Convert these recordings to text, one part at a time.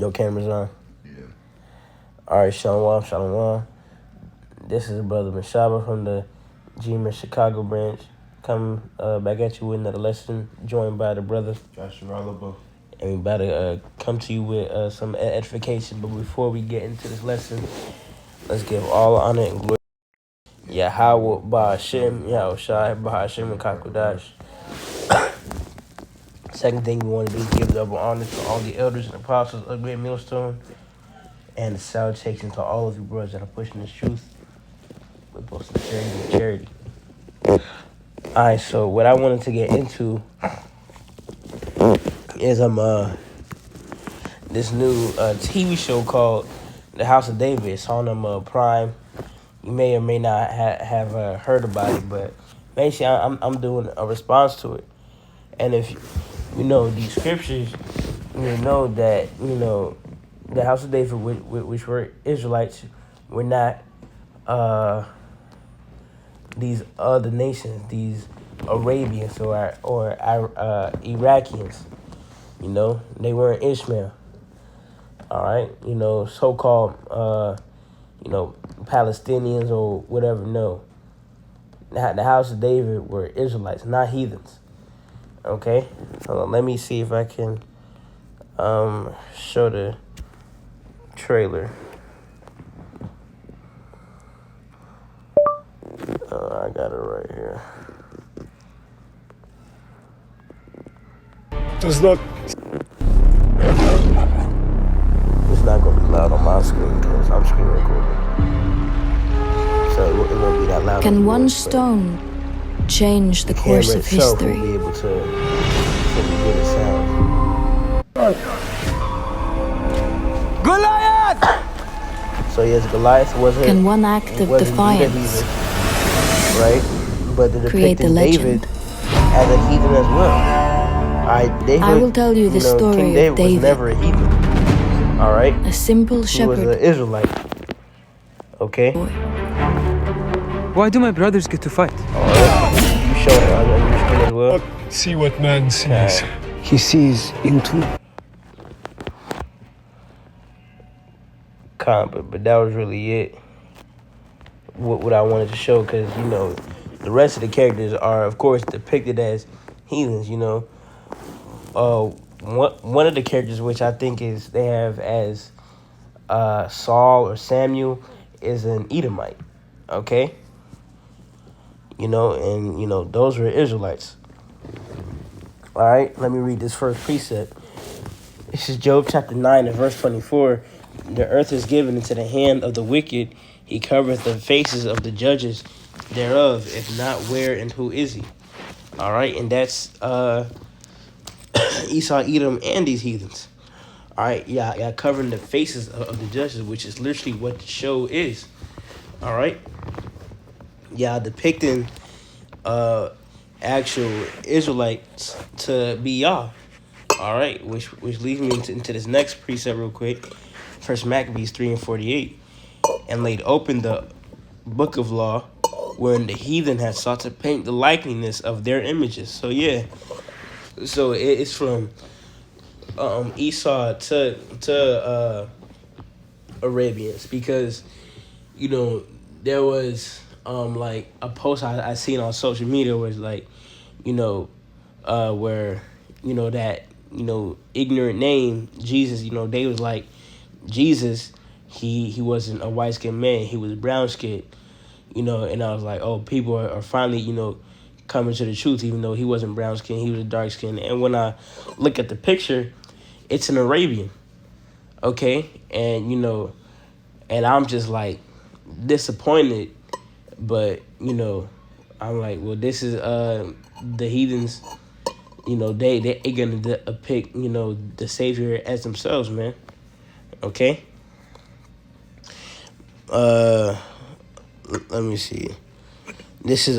Your camera's on. Yeah. All right, shalom, shalom. This is Brother Mashaba from the GMS Chicago branch. Come back at you with another lesson, joined by the brother Joshua Alaba. and we about to come to you with some edification. But before we get into this lesson, let's give all honor and glory. Yahweh Ba'Hashem, Yahushai Ba'Hashem and Kakodash. Second thing we want to do is give double honor to all the elders and apostles of Great Millstone, and the salutation to all of you brothers that are pushing this truth with both sincerity and charity. Alright, so what I wanted to get into is this new TV show called The House of David. It's on Prime. You may or may not have heard about it, but basically I'm doing a response to it. And if you know these scriptures, you know that the House of David, which were Israelites, were not these other nations, these Arabians or Iraqians. They weren't Ishmael. All right, so-called Palestinians or whatever. No, the House of David were Israelites, not heathens. Okay, hold on. Let me see if I can show the trailer. I got it right here. Does not. It's not gonna be loud on my screen because I'm screen recording, so it won't be that loud. Can one stone change the course of history? Will be able to get a sound. Goliath! So yes, Goliath wasn't. Can one act of defiance, right? But they're depicting David as a heathen as well. I will tell you the story King of David. Was never a heathen. All right, a simple shepherd. He was an Israelite. Okay. Why do my brothers get to fight? You show it on your screen as well. See what man sees. He sees into. But that was really it. What I wanted to show, because the rest of the characters are, of course, depicted as heathens. One of the characters, which I think they have as Saul or Samuel, is an Edomite. Okay. And those were Israelites. All right, let me read this first precept. This is Job chapter 9 and verse 24. The earth is given into the hand of the wicked. He covereth the faces of the judges thereof. If not, where and who is he? All right, and that's Esau, Edom, and these heathens. All right, yeah, covering the faces of the judges, which is literally what the show is. All right, depicting actual Israelites to be Yah. All right, which leads me into this next precept real quick. First Maccabees 3 and 48, and laid open the book of law, wherein the heathen had sought to paint the likeness of their images. So so it's from Esau to Arabians, because there was like a post I seen on social media where it's like where that ignorant name Jesus, they was like Jesus, he wasn't a white skinned man, he was brown skinned, and I was like, oh, people are finally coming to the truth, even though he wasn't brown skinned, he was dark skinned. And when I look at the picture, it's an Arabian. Okay, and and I'm just like disappointed, but I'm like, well, this is the heathens, they gonna depict the Savior as themselves, man. Okay. Let me see. This is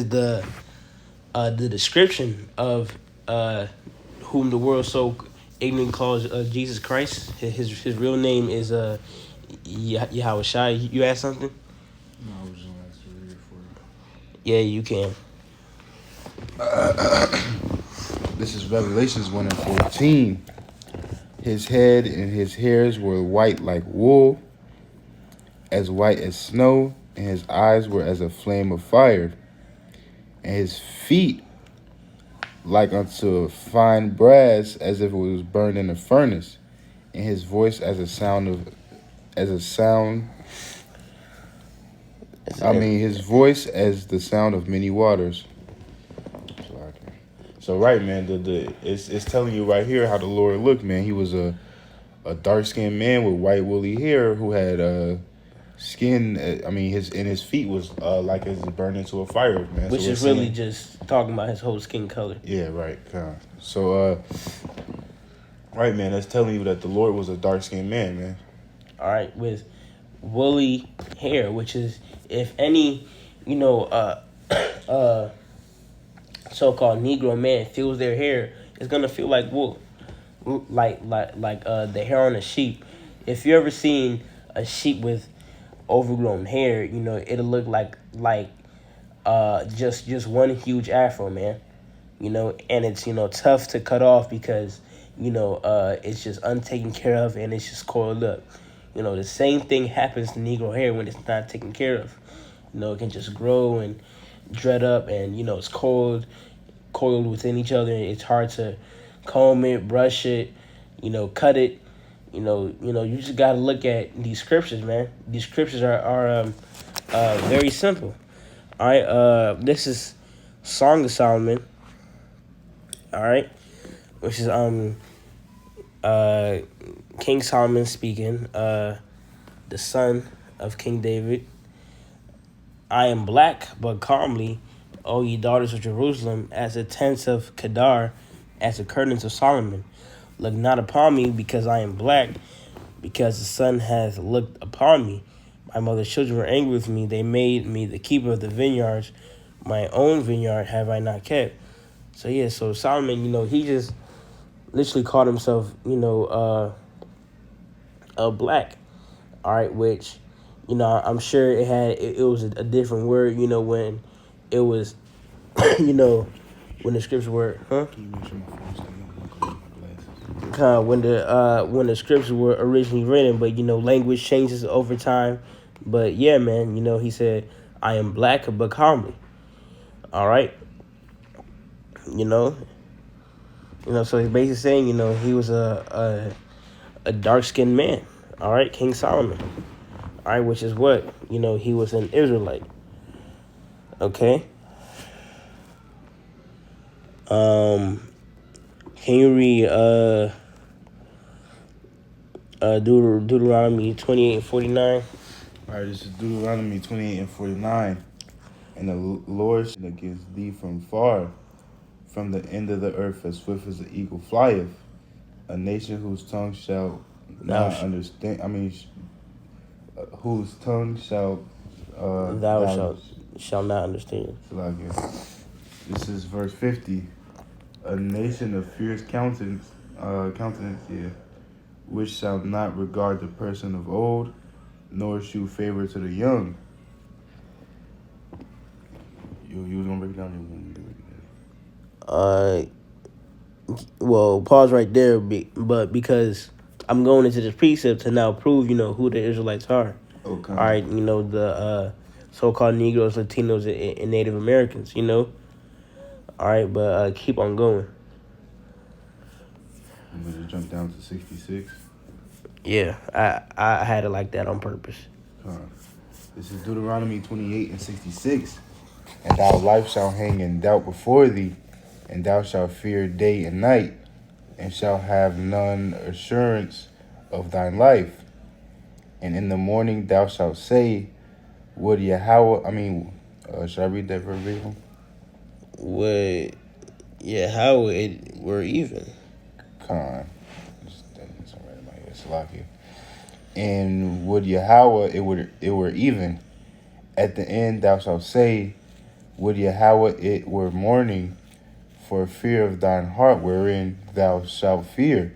the description of whom the world so ignorant calls Jesus Christ. His real name is Yahushai. You asked something? No, I was just going to ask to read it for you. Yeah, you can. This is Revelations 1 and 14. His head and his hairs were white like wool, as white as snow, and his eyes were as a flame of fire, and his feet like unto fine brass, as if it was burned in a furnace, and his voice as a sound. His voice as the sound of many waters. So right, man, it's telling you right here how the Lord looked, man. He was a dark skinned man with white woolly hair who had skin. His feet was like as it burned into a fire, man. Which so is really just talking about his whole skin color. Yeah, right. So right, man, that's telling you that the Lord was a dark skinned man, man. All right, with woolly hair, which is, if any, so-called Negro man feels their hair, it's gonna feel like wool, like the hair on a sheep. If you ever seen a sheep with overgrown hair, it'll look like just one huge afro, man. And it's tough to cut off because it's just untaken care of and it's just coiled up. The same thing happens to Negro hair when it's not taken care of. It can just grow and dread up, and it's coiled within each other. It's hard to comb it, brush it, cut it. You just gotta look at these scriptures, man. These scriptures are very simple. All right, this is Song of Solomon. All right, which is King Solomon speaking, the son of King David. I am black, but calmly, O ye daughters of Jerusalem, as the tents of Kedar, as the curtains of Solomon. Look not upon me, because I am black, because the sun hath looked upon me. My mother's children were angry with me. They made me the keeper of the vineyards. My own vineyard have I not kept. So Solomon, he just literally called himself, a black. All right, which, I'm sure it was a different word, when it was, when the scriptures were, when the scriptures were originally written, but language changes over time. But yeah, man, he said, I am black but calmly. All right. So he's basically saying, he was a dark-skinned man. All right, King Solomon. All right, which is what? He was an Israelite. Okay. Can you read Deuteronomy 28:49? All right, this is Deuteronomy 28:49. And the Lord shall against thee from far, from the end of the earth, as swift as the eagle flieth. A nation whose tongue shall not understand. Whose tongue shall thou shalt not understand. This is verse 50. A nation of fierce countenance, which shall not regard the person of old, nor shew favor to the young. You was gonna break it down. Well, pause right there, but because I'm going into this precept to now prove, who the Israelites are. Okay. All right, the so-called Negroes, Latinos, and Native Americans, All right, but keep on going. I'm going to jump down to 66. Yeah, I had it like that on purpose. This is Deuteronomy 28:66. And thy life shall hang in doubt before thee, and thou shalt fear day and night, and shalt have none assurance of thine life. And in the morning thou shalt say, would Yahweh, should I read that verbatim? Would Yahweh were even. And would Yahweh it were even. At the end thou shalt say, would Yahweh it were morning, for fear of thine heart wherein thou shalt fear,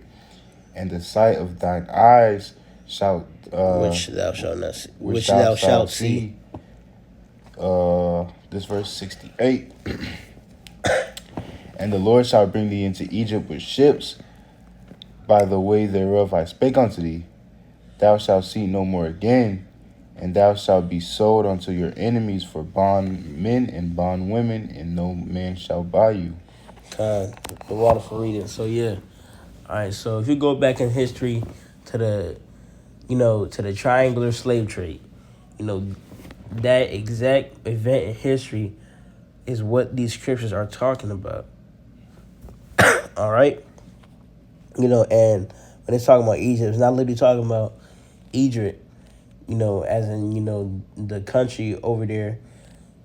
and the sight of thine eyes shalt which thou shalt not see. Which thou shalt see. This verse 68. And the Lord shall bring thee into Egypt with ships, by the way thereof I spake unto thee, thou shalt see no more again, and thou shalt be sold unto your enemies for bondmen and bondwomen, and no man shall buy you. The water for reading. So yeah. All right. So if you go back in history to the triangular slave trade, that exact event in history is what these scriptures are talking about. All right. And when it's talking about Egypt, it's not literally talking about Egypt, as in, the country over there,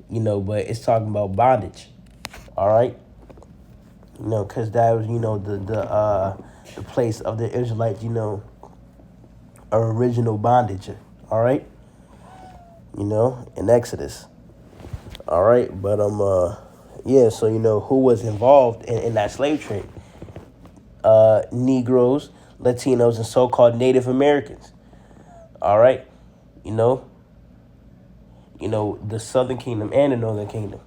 but it's talking about bondage. All right. Because that was, the place of the Israelites, original bondage. All right. In Exodus. All right. But, yeah, so, who was involved in that slave trade? Negroes, Latinos, and so-called Native Americans. All right. The Southern Kingdom and the Northern Kingdom.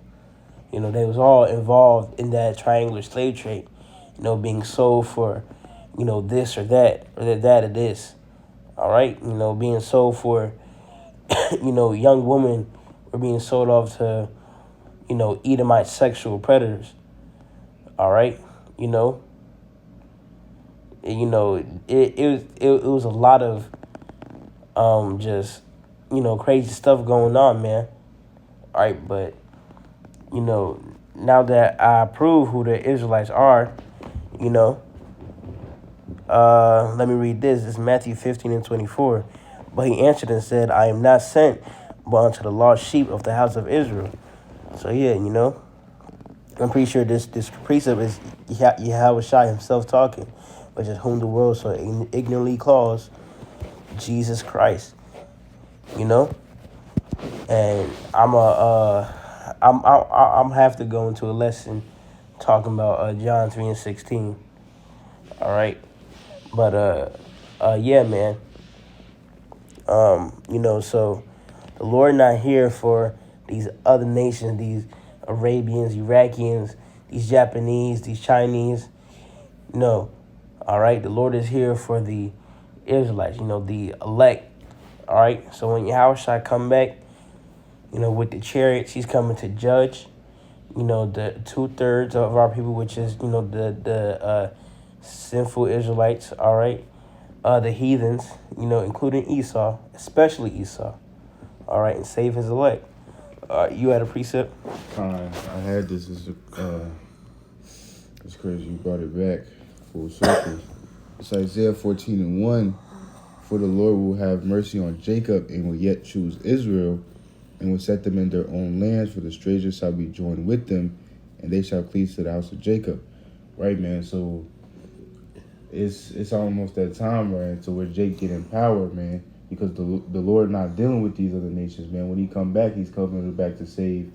They was all involved in that triangular slave trade, being sold for, this or that or this. All right. Being sold for, young women were being sold off to, Edomite sexual predators. All right. It was a lot of, just, crazy stuff going on, man. All right. But, now that I prove who the Israelites are, let me read this. It's Matthew 15:24. But he answered and said, I am not sent but unto the lost sheep of the house of Israel. So yeah, I'm pretty sure this precept is Yahweh himself talking, which is whom the world so ignorantly calls Jesus Christ. And I'm have to go into a lesson talking about John 3:16. All right, but yeah, man. So the Lord not here for these other nations, these Arabians, Iraqians, these Japanese, these Chinese. No, all right. The Lord is here for the Israelites. The elect. All right. So when Yahweh come back, with the chariots, he's coming to judge, the 2/3 of our people, which is, the sinful Israelites, all right, the heathens, including Esau, especially Esau, all right, and save his elect. You had a precept? I had this. It's crazy you brought it back full circle. It's Isaiah 14:1. For the Lord will have mercy on Jacob and will yet choose Israel, and will set them in their own lands, for the stranger shall be joined with them, and they shall cleave to the house of Jacob. Right, man? So it's almost that time, right? So where Jake get in power, man, because the Lord not dealing with these other nations, man. When he come back, he's coming back to save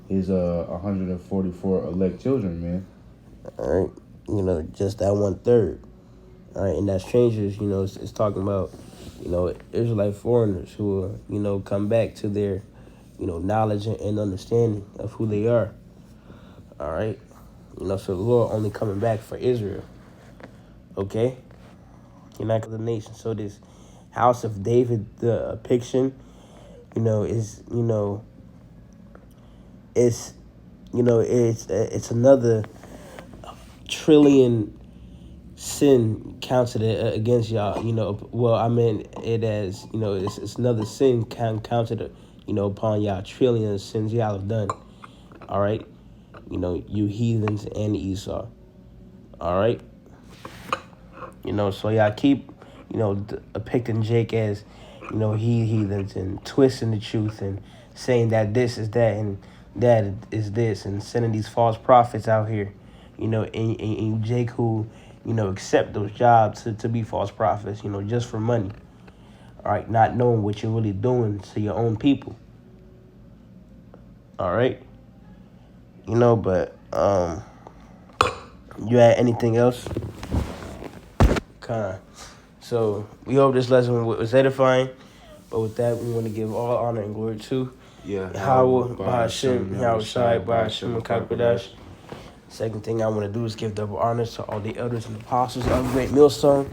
his 144 elect children, man. All right, just that 1/3. All right, and that strangers, it's talking about, Israelite foreigners who will, come back to their, knowledge and understanding of who they are. All right. So the Lord only coming back for Israel. Okay. You're not the nation. So this house of David, the depiction, is, it's another trillion sin counted against y'all. Well, I mean it as, it's another sin counted, upon y'all trillion sins y'all have done. All right. You heathens and Esau. All right. So y'all keep, depicting Jake as, heathens and twisting the truth and saying that this is that and that is this and sending these false prophets out here, and Jake who, accept those jobs to be false prophets, just for money. All right. Not knowing what you're really doing to your own people. All right. But you had anything else? Kind of. So we hope this lesson was edifying. But with that, we want to give all honor and glory to Yahweh, Bahashem, Yahweh Shai, Bahashem, and Kakadash. Second thing I want to do is give double honors to all the elders and apostles of Great Millstone.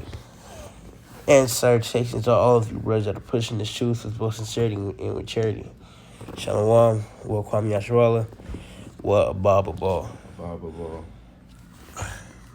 And salutations to all of you brothers that are pushing this truth with both sincerity and with charity. Shalom, wa kwam yashrala, wa ababa. Blah, blah, blah.